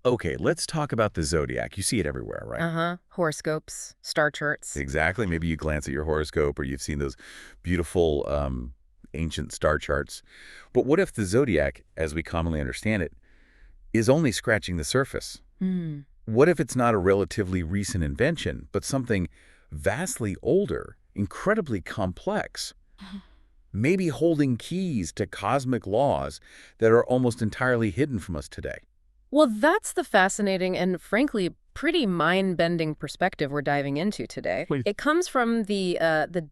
Okay, let's talk about the Zodiac. You see it everywhere, right? Uh-huh. Horoscopes, star charts. Exactly. Maybe you glance at your horoscope or you've seen those beautiful ancient star charts. But what if the Zodiac, as we commonly understand it, is only scratching the surface? Hmm. What if it's not a relatively recent invention, but something vastly older, incredibly complex, maybe holding keys to cosmic laws that are almost entirely hidden from us today? Well, that's the fascinating and, frankly, pretty mind-bending perspective we're diving into today. Please. It comes from the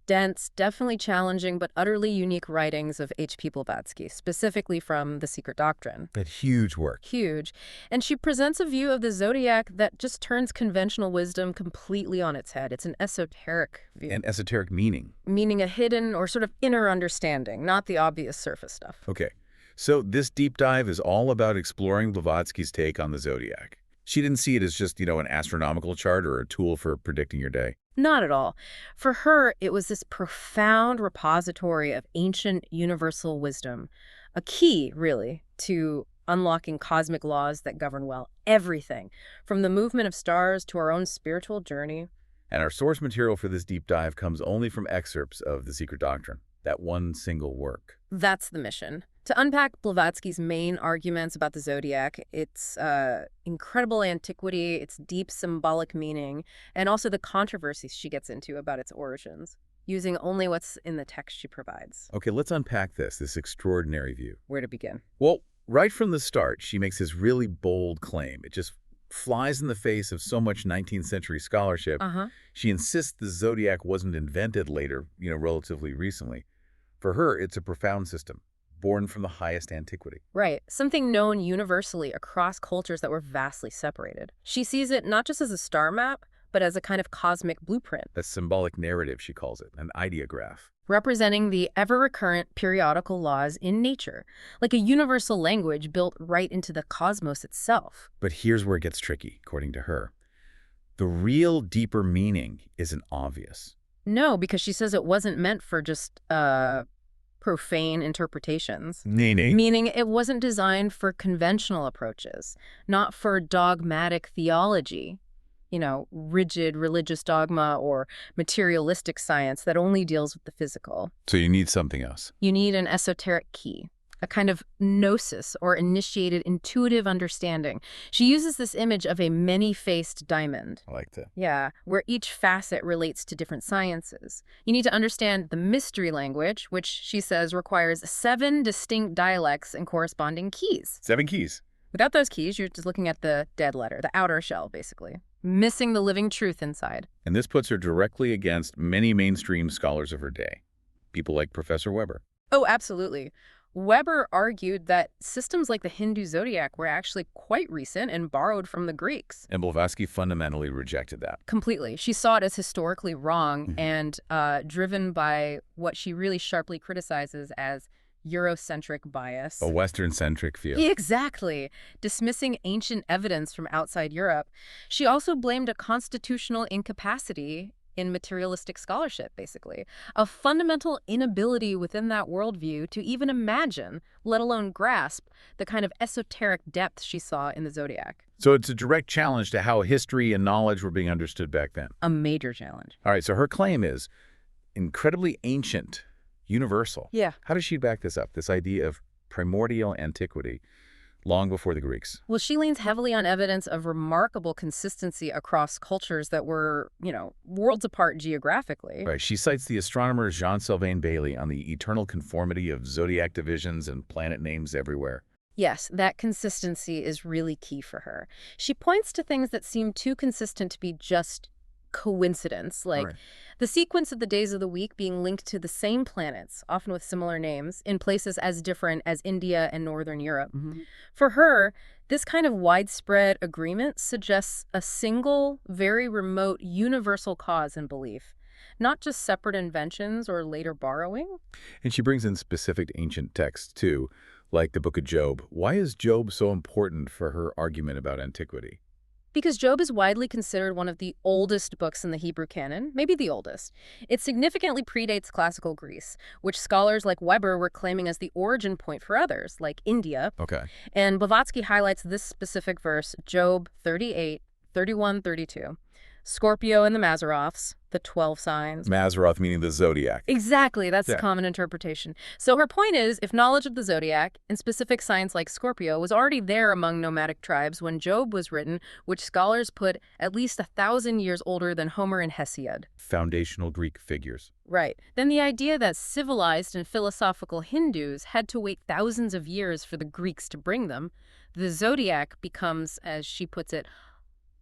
dense, definitely challenging, but utterly unique writings of H.P. Blavatsky, specifically from The Secret Doctrine. That huge work. Huge. And she presents a view of the zodiac that just turns conventional wisdom completely on its head. It's an esoteric view, And esoteric meaning. meaning a hidden or sort of inner understanding, not the obvious surface stuff. Okay, so this deep dive is all about exploring Blavatsky's take on the Zodiac. She didn't see it as just, an astronomical chart or a tool for predicting your day. Not at all. For her, it was this profound repository of ancient universal wisdom, a key, really, to unlocking cosmic laws that govern, well, everything, from the movement of stars to our own spiritual journey. And our source material for this deep dive comes only from excerpts of The Secret Doctrine, that one single work. That's the mission. To unpack Blavatsky's main arguments about the zodiac, its incredible antiquity, its deep symbolic meaning, and also the controversies she gets into about its origins, using only what's in the text she provides. Okay, let's unpack this extraordinary view. Where to begin? Well, right from the start, she makes this really bold claim. It just flies in the face of so much 19th century scholarship. Uh-huh. She insists the zodiac wasn't invented later, relatively recently. For her, it's a profound system, born from the highest antiquity. Right. Something known universally across cultures that were vastly separated. She sees it not just as a star map, but as a kind of cosmic blueprint, A symbolic narrative, she calls it, an ideograph. representing the ever-recurrent periodical laws in nature, like a universal language built right into the cosmos itself. But here's where it gets tricky, according to her. The real deeper meaning isn't obvious. No, because she says it wasn't meant for just profane interpretations. Meaning? Meaning it wasn't designed for conventional approaches, not for dogmatic theology, rigid religious dogma or materialistic science that only deals with the physical. So you need something else. You need an esoteric key, a kind of gnosis or initiated intuitive understanding. She uses this image of a many-faced diamond. I like that. Yeah, where each facet relates to different sciences. You need to understand the mystery language, which she says requires 7 distinct dialects and corresponding keys. 7 keys. Without those keys, you're just looking at the dead letter, the outer shell, basically, missing the living truth inside. And this puts her directly against many mainstream scholars of her day. People like Professor Weber. Oh, absolutely. Weber argued that systems like the Hindu zodiac were actually quite recent and borrowed from the Greeks. And Blavatsky fundamentally rejected that. Completely. She saw it as historically wrong and driven by what she really sharply criticizes as Eurocentric bias. A Western-centric view. Exactly. Dismissing ancient evidence from outside Europe. She also blamed a constitutional incapacity in materialistic scholarship, basically. A fundamental inability within that worldview to even imagine, let alone grasp, the kind of esoteric depth she saw in the zodiac. So it's a direct challenge to how history and knowledge were being understood back then. A major challenge. All right, so her claim is incredibly ancient, universal. Yeah. How does she back this up, this idea of primordial antiquity, long before the Greeks? Well, she leans heavily on evidence of remarkable consistency across cultures that were, worlds apart geographically. Right. She cites the astronomer Jean-Sylvain Bailly on the eternal conformity of zodiac divisions and planet names everywhere. Yes, that consistency is really key for her. She points to things that seem too consistent to be just coincidence, like Right. the sequence of the days of the week being linked to the same planets, often with similar names, in places as different as India and Northern Europe. For her, this kind of widespread agreement suggests a single, very remote, universal cause and belief, not just separate inventions or later borrowing. And she brings in specific ancient texts, too, like the Book of Job. Why is Job so important for her argument about antiquity? Because Job is widely considered one of the oldest books in the Hebrew canon, maybe the oldest. It significantly predates classical Greece, which scholars like Weber were claiming as the origin point for others, like India. Okay. And Blavatsky highlights this specific verse, Job 38, 31, 32. Scorpio and the Mazzaroths, the 12 signs. Mazzaroth meaning the Zodiac. Exactly, that's the Yeah. common interpretation. So her point is, if knowledge of the zodiac and specific signs like Scorpio was already there among nomadic tribes when Job was written, which scholars put at least 1,000 years older than Homer and Hesiod. Foundational Greek figures. Right. Then the idea that civilized and philosophical Hindus had to wait thousands of years for the Greeks to bring them, the zodiac becomes, as she puts it,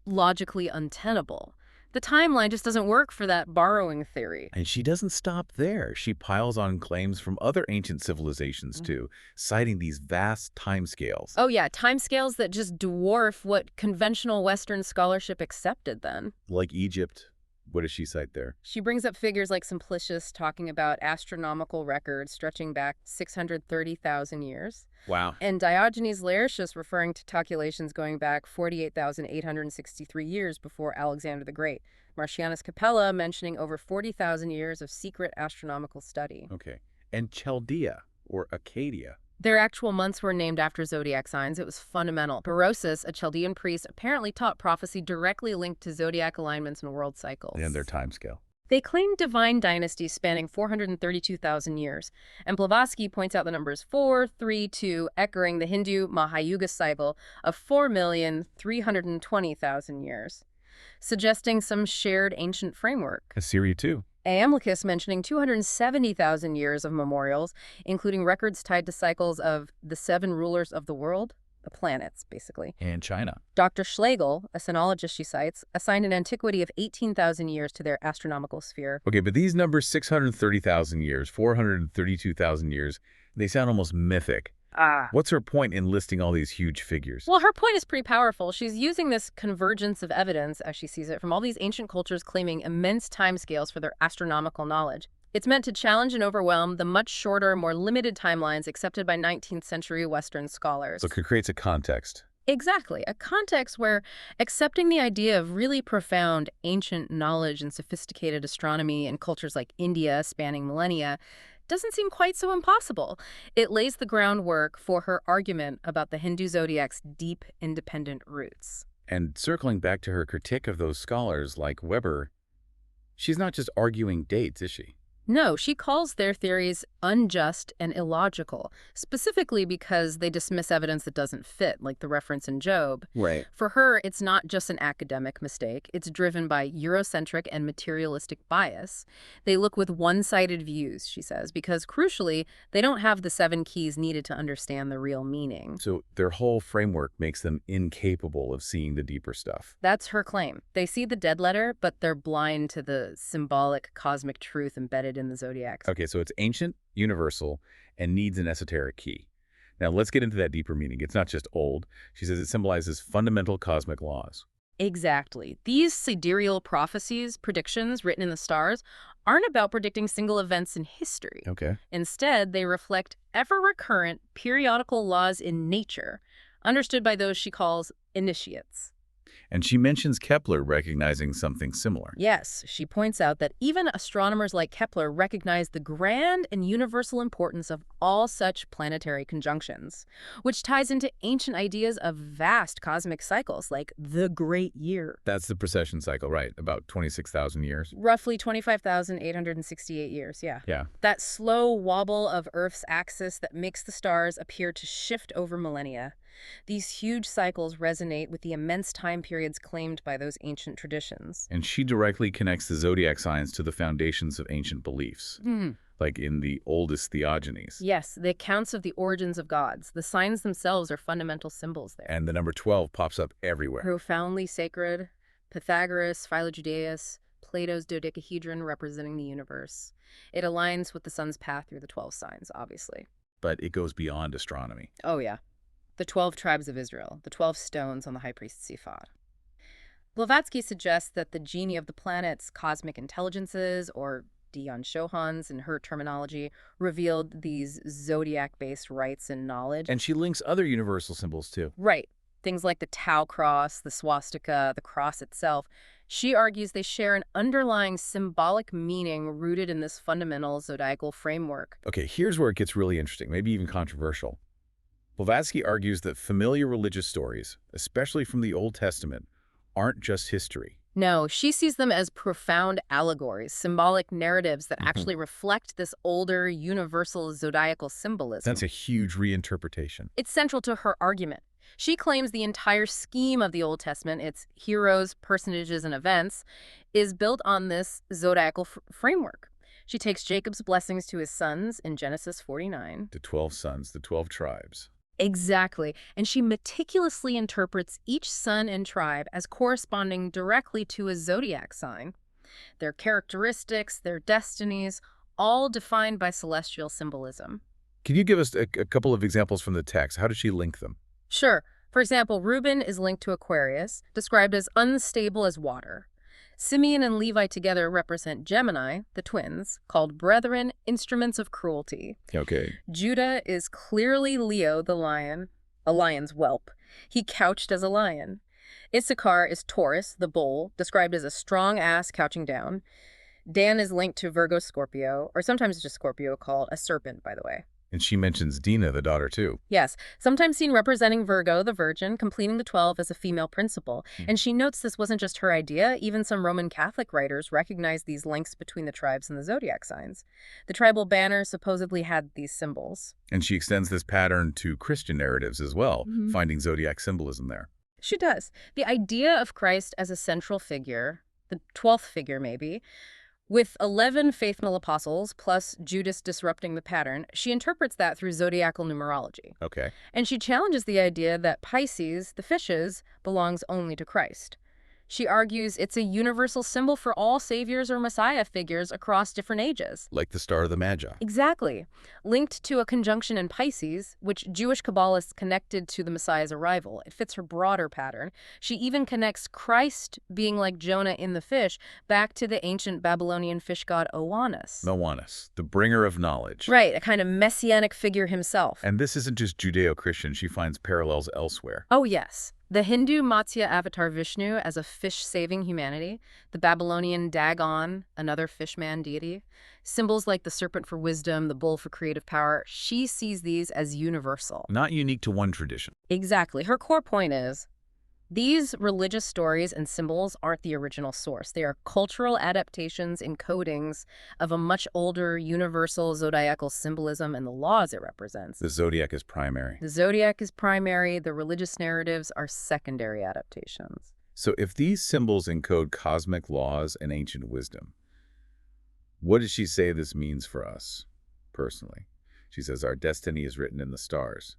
logically untenable. The timeline just doesn't work for that borrowing theory. And she doesn't stop there. She piles on claims from other ancient civilizations, too, citing these vast timescales. Oh yeah, timescales that just dwarf what conventional Western scholarship accepted then. Like Egypt. What does she cite there? She brings up figures like Simplicius talking about astronomical records stretching back 630,000 years. Wow. And Diogenes Laertius referring to calculations going back 48,863 years before Alexander the Great. Marcianus Capella mentioning over 40,000 years of secret astronomical study. Okay. And Chaldea, or Acadia. Their actual months were named after zodiac signs. It was fundamental. Berosus, a Chaldean priest, apparently taught prophecy directly linked to zodiac alignments and world cycles. And their timescale. They claimed divine dynasties spanning 432,000 years, and Blavatsky points out the numbers 4, 3, 2, echoing the Hindu Mahayuga cycle of 4,320,000 years, suggesting some shared ancient framework. Assyria, too. Iamblichus mentioning 270,000 years of memorials, including records tied to cycles of the 7 rulers of the world, the planets, basically. And China. Dr. Schlegel, a sinologist she cites, assigned an antiquity of 18,000 years to their astronomical sphere. Okay, but these numbers, 630,000 years, 432,000 years, they sound almost mythic. What's her point in listing all these huge figures? Well, her point is pretty powerful. She's using this convergence of evidence, as she sees it, from all these ancient cultures claiming immense timescales for their astronomical knowledge. It's meant to challenge and overwhelm the much shorter, more limited timelines accepted by 19th century Western scholars. So it creates a context. Exactly. A context where accepting the idea of really profound ancient knowledge and sophisticated astronomy in cultures like India spanning millennia doesn't seem quite so impossible. It lays the groundwork for her argument about the Hindu zodiac's deep, independent roots. And circling back to her critique of those scholars like Weber, she's not just arguing dates, is she? No, she calls their theories unjust and illogical, specifically because they dismiss evidence that doesn't fit, like the reference in Job. Right. For her, it's not just an academic mistake. It's driven by Eurocentric and materialistic bias. They look with one-sided views, she says, because crucially, they don't have the 7 keys needed to understand the real meaning. So their whole framework makes them incapable of seeing the deeper stuff. That's her claim. They see the dead letter, but they're blind to the symbolic cosmic truth embedded in the zodiac. Okay, so it's ancient, universal, and needs an esoteric key. Now let's get into that deeper meaning. It's not just old. She says it symbolizes fundamental cosmic laws. Exactly. These sidereal prophecies, predictions written in the stars, aren't about predicting single events in history. Okay. Instead, they reflect ever-recurrent periodical laws in nature, understood by those she calls initiates. And she mentions Kepler recognizing something similar. Yes, she points out that even astronomers like Kepler recognize the grand and universal importance of all such planetary conjunctions, which ties into ancient ideas of vast cosmic cycles like the Great Year. That's the precession cycle, right? About 26,000 years. Roughly 25,868 years, yeah. Yeah. That slow wobble of Earth's axis that makes the stars appear to shift over millennia. These huge cycles resonate with the immense time periods claimed by those ancient traditions. And she directly connects the zodiac signs to the foundations of ancient beliefs, like in the oldest theogonies. Yes, the accounts of the origins of gods. The signs themselves are fundamental symbols there. And the number 12 pops up everywhere. Profoundly sacred. Pythagoras, Philo-Judaeus, Plato's dodecahedron representing the universe. It aligns with the sun's path through the 12 signs, obviously. But it goes beyond astronomy. Oh, yeah. The 12 tribes of Israel, the 12 stones on the high priest's ephod. Blavatsky suggests that the genie of the planets, cosmic intelligences, or Dion Shohans in her terminology, revealed these zodiac-based rights and knowledge. And she links other universal symbols, too. Right. things like the Tau cross, the swastika, the cross itself, she argues they share an underlying symbolic meaning rooted in this fundamental zodiacal framework. Okay, here's where it gets really interesting, maybe even controversial. Blavatsky argues that familiar religious stories, especially from the Old Testament, aren't just history. No, she sees them as profound allegories, symbolic narratives that actually reflect this older, universal zodiacal symbolism. That's a huge reinterpretation. It's central to her argument. She claims the entire scheme of the Old Testament, its heroes, personages, and events, is built on this zodiacal framework. She takes Jacob's blessings to his sons in Genesis 49. The 12 sons, the 12 tribes. Exactly. And she meticulously interprets each son and tribe as corresponding directly to a zodiac sign. Their characteristics, their destinies, all defined by celestial symbolism. Can you give us a couple of examples from the text? How does she link them? Sure. For example, Reuben is linked to Aquarius, described as unstable as water. Simeon and Levi together represent Gemini, the twins, called brethren, instruments of cruelty. Okay. Judah is clearly Leo, the lion, a lion's whelp. He couched as a lion. Issachar is Taurus, the bull, described as a strong ass couching down. Dan is linked to Virgo Scorpio, or sometimes just Scorpio, called a serpent, by the way. And she mentions Dinah, the daughter, too. Yes, sometimes seen representing Virgo, the virgin, completing the 12 as a female principle. And she notes this wasn't just her idea. Even some Roman Catholic writers recognized these links between the tribes and the zodiac signs. The tribal banners supposedly had these symbols. And she extends this pattern to Christian narratives as well, finding zodiac symbolism there. She does. The idea of Christ as a central figure, the 12th figure maybe, with 11 faithful apostles plus Judas disrupting the pattern, she interprets that through zodiacal numerology. Okay. And she challenges the idea that Pisces, the fishes, belongs only to Christ. She argues it's a universal symbol for all saviors or messiah figures across different ages. Like the Star of the Magi. Exactly. Linked to a conjunction in Pisces, which Jewish Kabbalists connected to the Messiah's arrival. It fits her broader pattern. She even connects Christ being like Jonah in the fish back to the ancient Babylonian fish god Oannes. Oannes, the bringer of knowledge. Right, a kind of messianic figure himself. And this isn't just Judeo-Christian. She finds parallels elsewhere. Oh, yes. The Hindu Matsya avatar Vishnu as a fish saving humanity, the Babylonian Dagon, another fishman deity, symbols like the serpent for wisdom, the bull for creative power, she sees these as universal. Not unique to one tradition. Exactly. Her core point is, these religious stories and symbols aren't the original source. They are cultural adaptations, encodings of a much older universal zodiacal symbolism and the laws it represents. The zodiac is primary. The zodiac is primary, the religious narratives are secondary adaptations. So if these symbols encode cosmic laws and ancient wisdom, what does she say this means for us, personally? She says our destiny is written in the stars,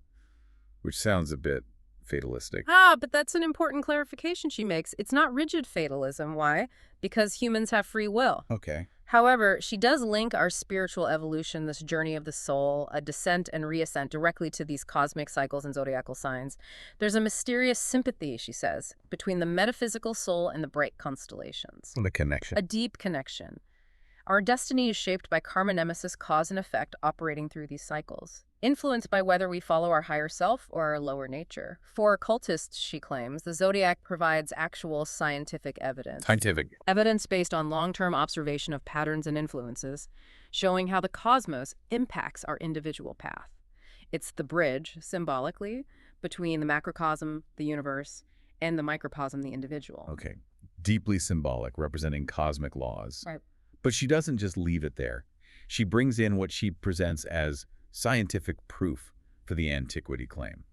which sounds a bit fatalistic. But that's an important clarification she makes. It's not rigid fatalism. Why? Because humans have free will. Okay. However, she does link our spiritual evolution, this journey of the soul, a descent and reascent, directly to these cosmic cycles and zodiacal signs. There's a mysterious sympathy, she says, between the metaphysical soul and the bright constellations. The connection. A deep connection. Our destiny is shaped by karma nemesis, cause and effect operating through these cycles, influenced by whether we follow our higher self or our lower nature. For occultists, she claims, the zodiac provides actual scientific evidence. Evidence based on long-term observation of patterns and influences, showing how the cosmos impacts our individual path. It's the bridge, symbolically, between the macrocosm, the universe, and the microcosm, the individual. Okay. Deeply symbolic, representing cosmic laws. Right. But she doesn't just leave it there. She brings in what she presents as scientific proof for the antiquity claim.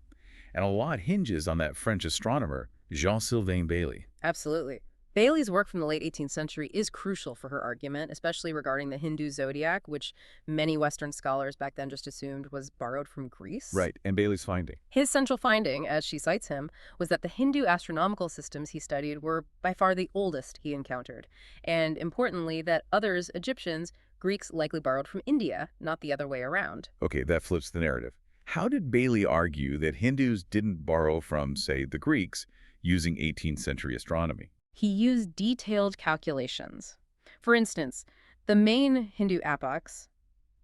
And a lot hinges on that French astronomer, Jean-Sylvain Bailly. Absolutely. Bailey's work from the late 18th century is crucial for her argument, especially regarding the Hindu zodiac, which many Western scholars back then just assumed was borrowed from Greece. Right, and Bailey's finding. His central finding, as she cites him, was that the Hindu astronomical systems he studied were by far the oldest he encountered. And importantly, that others, Egyptians, Greeks likely borrowed from India, not the other way around. Okay, that flips the narrative. How did Bailey argue that Hindus didn't borrow from, say, the Greeks using 18th century astronomy? He used detailed calculations. For instance, the main Hindu epochs,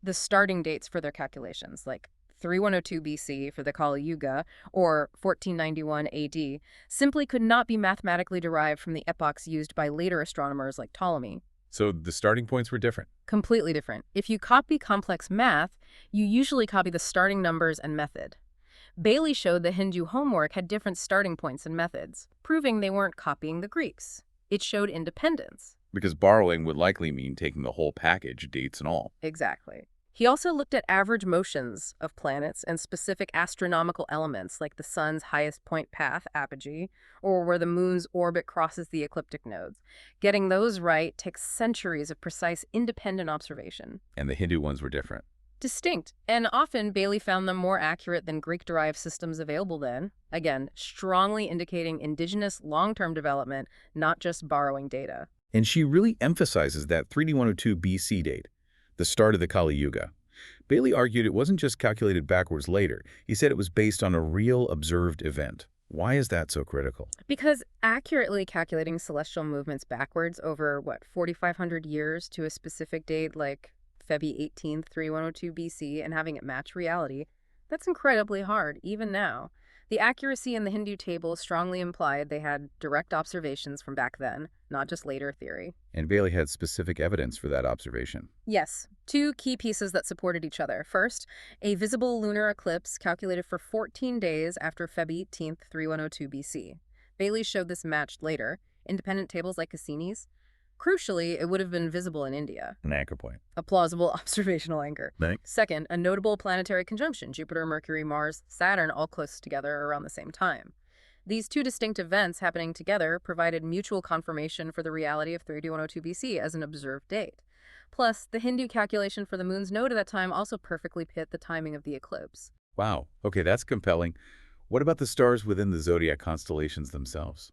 the starting dates for their calculations, like 3102 BC for the Kali Yuga, or 1491 AD, simply could not be mathematically derived from the epochs used by later astronomers like Ptolemy. So the starting points were different. Completely different. If you copy complex math, you usually copy the starting numbers and method. Bailey showed the Hindu homework had different starting points and methods, proving they weren't copying the Greeks. It showed independence. Because borrowing would likely mean taking the whole package, dates and all. Exactly. He also looked at average motions of planets and specific astronomical elements like the sun's highest point path, apogee, or where the moon's orbit crosses the ecliptic nodes. Getting those right takes centuries of precise, independent observation. And the Hindu ones were different. Distinct, and often Bailey found them more accurate than Greek-derived systems available then. Again, strongly indicating indigenous long-term development, not just borrowing data. And she really emphasizes that 3102 BC date, the start of the Kali Yuga. Bailey argued it wasn't just calculated backwards later. He said it was based on a real observed event. Why is that so critical? Because accurately calculating celestial movements backwards over, 4,500 years to a specific date like February 18th, 3102 BC, and having it match reality, that's incredibly hard, even now. The accuracy in the Hindu table strongly implied they had direct observations from back then, not just later theory. And Bailey had specific evidence for that observation. Yes, two key pieces that supported each other. First, a visible lunar eclipse calculated for 14 days after February 18th, 3102 BC. Bailey showed this matched later. Independent tables like Cassini's. Crucially, it would have been visible in India. An anchor point. A plausible observational anchor. Thanks. Second, a notable planetary conjunction, Jupiter, Mercury, Mars, Saturn, all close together around the same time. These two distinct events happening together provided mutual confirmation for the reality of 3102 BC as an observed date. Plus, the Hindu calculation for the moon's node at that time also perfectly fit the timing of the eclipse. Wow. Okay, that's compelling. What about the stars within the zodiac constellations themselves?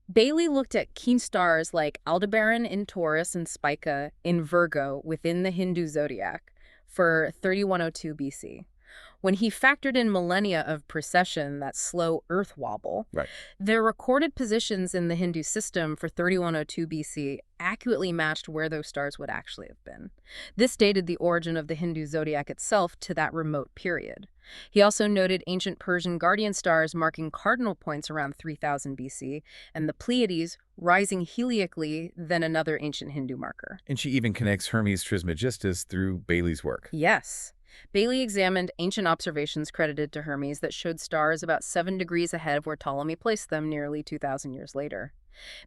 Bailey looked at keen stars like Aldebaran in Taurus and Spica in Virgo within the Hindu zodiac for 3102 BC. When he factored in millennia of precession, that slow Earth wobble, Right. their recorded positions in the Hindu system for 3102 BC accurately matched where those stars would actually have been. This dated the origin of the Hindu zodiac itself to that remote period. He also noted ancient Persian guardian stars marking cardinal points around 3000 BC, and the Pleiades rising heliacally, then another ancient Hindu marker. And she even connects Hermes Trismegistus through Bailey's work. Yes. Bailey examined ancient observations credited to Hermes that showed stars about 7 degrees ahead of where Ptolemy placed them nearly 2,000 years later.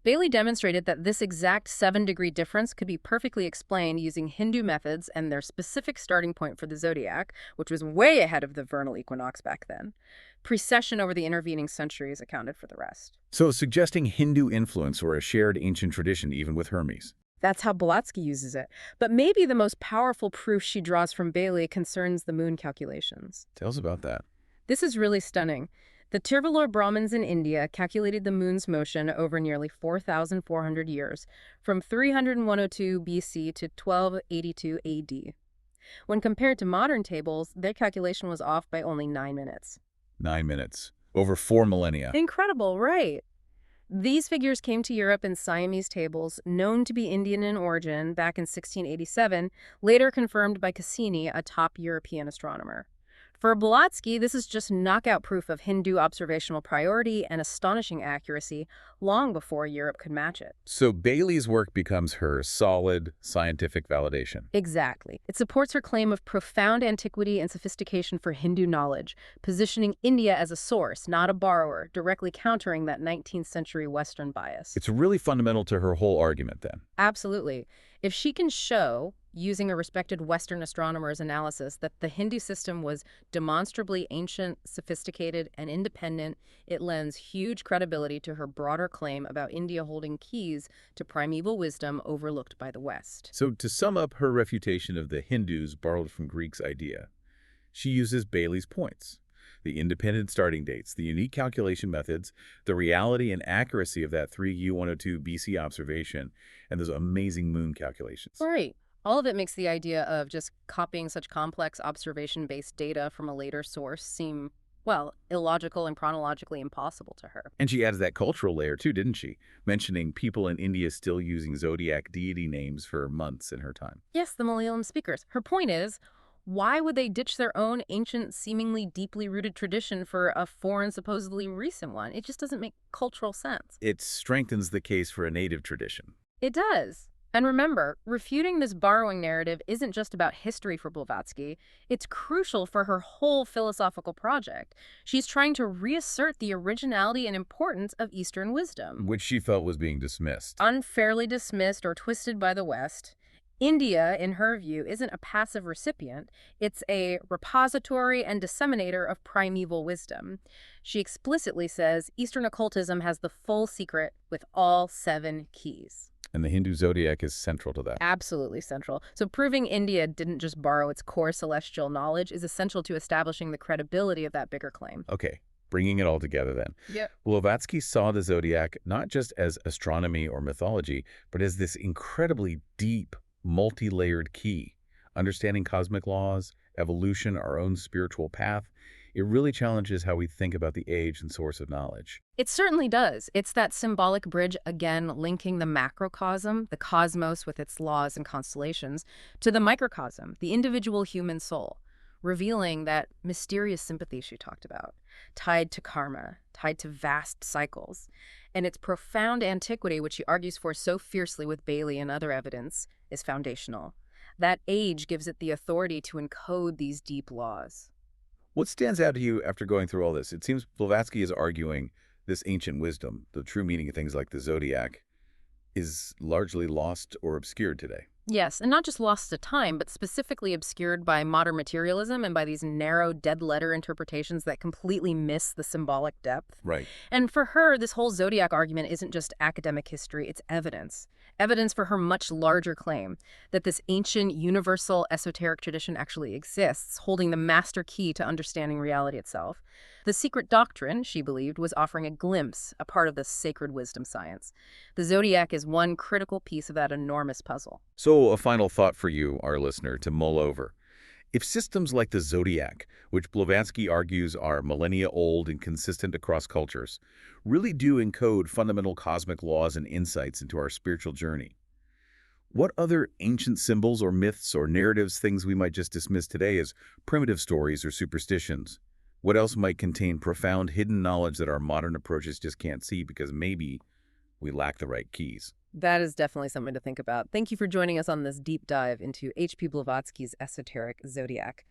Bailey demonstrated that this exact 7-degree difference could be perfectly explained using Hindu methods and their specific starting point for the zodiac, which was way ahead of the vernal equinox back then. Precession over the intervening centuries accounted for the rest. So suggesting Hindu influence or a shared ancient tradition even with Hermes. That's how Blavatsky uses it. But maybe the most powerful proof she draws from Bailey concerns the moon calculations. Tell us about that. This is really stunning. The Tiruvallur Brahmins in India calculated the moon's motion over nearly 4,400 years, from 302 BC to 1282 AD. When compared to modern tables, their calculation was off by only 9 minutes. 9 minutes. Over 4 millennia. Incredible, right? These figures came to Europe in Siamese tables, known to be Indian in origin, back in 1687, later confirmed by Cassini, a top European astronomer. For Blavatsky, this is just knockout proof of Hindu observational priority and astonishing accuracy long before Europe could match it. So Bailey's work becomes her solid scientific validation. Exactly. It supports her claim of profound antiquity and sophistication for Hindu knowledge, positioning India as a source, not a borrower, directly countering that 19th century Western bias. It's really fundamental to her whole argument then. Absolutely. If she can show, using a respected Western astronomer's analysis, that the Hindu system was demonstrably ancient, sophisticated, and independent, it lends huge credibility to her broader claim about India holding keys to primeval wisdom overlooked by the West. So to sum up her refutation of the Hindus borrowed from Greeks idea, she uses Bailey's points. The independent starting dates, the unique calculation methods, the reality and accuracy of that 3102 BC observation, and those amazing moon calculations. Right. All of it makes the idea of just copying such complex observation-based data from a later source seem, well, illogical and chronologically impossible to her. And she adds that cultural layer too, didn't she? Mentioning people in India still using zodiac deity names for months in her time. Yes, the Malayalam speakers. Her point is, Why would they ditch their own ancient, seemingly deeply rooted tradition for a foreign, supposedly recent one? It just doesn't make cultural sense. It strengthens the case for a native tradition. It does. And remember, refuting this borrowing narrative isn't just about history for Blavatsky. It's crucial for her whole philosophical project. She's trying to reassert the originality and importance of Eastern wisdom. Which she felt was being dismissed. Unfairly dismissed or twisted by the West. India, in her view, isn't a passive recipient. It's a repository and disseminator of primeval wisdom. She explicitly says Eastern occultism has the full secret with all 7 keys. And the Hindu zodiac is central to that. Absolutely central. So proving India didn't just borrow its core celestial knowledge is essential to establishing the credibility of that bigger claim. Okay, bringing it all together then. Yep. Blavatsky saw the zodiac not just as astronomy or mythology, but as this incredibly deep, multi-layered key. Understanding cosmic laws, evolution, our own spiritual path, it really challenges how we think about the age and source of knowledge. It certainly does. It's that symbolic bridge, again, linking the macrocosm, the cosmos with its laws and constellations, to the microcosm, the individual human soul, revealing that mysterious sympathy she talked about, tied to karma, tied to vast cycles. And its profound antiquity, which she argues for so fiercely with Bailey and other evidence, is foundational. That age gives it the authority to encode these deep laws. What stands out to you after going through all this? It seems Blavatsky is arguing this ancient wisdom, the true meaning of things like the zodiac, is largely lost or obscured today. Yes, and not just lost to time, but specifically obscured by modern materialism and by these narrow dead-letter interpretations that completely miss the symbolic depth. Right. And for her, this whole zodiac argument isn't just academic history, it's evidence. Evidence for her much larger claim that this ancient, universal, esoteric tradition actually exists, holding the master key to understanding reality itself. The Secret Doctrine, she believed, was offering a glimpse, a part of the sacred wisdom science. The zodiac is one critical piece of that enormous puzzle. So a final thought for you, our listener, to mull over. If systems like the zodiac, which Blavatsky argues are millennia old and consistent across cultures, really do encode fundamental cosmic laws and insights into our spiritual journey, what other ancient symbols or myths or narratives, things we might just dismiss today as primitive stories or superstitions, what else might contain profound hidden knowledge that our modern approaches just can't see because maybe we lack the right keys? That is definitely something to think about. Thank you for joining us on this deep dive into H.P. Blavatsky's esoteric zodiac.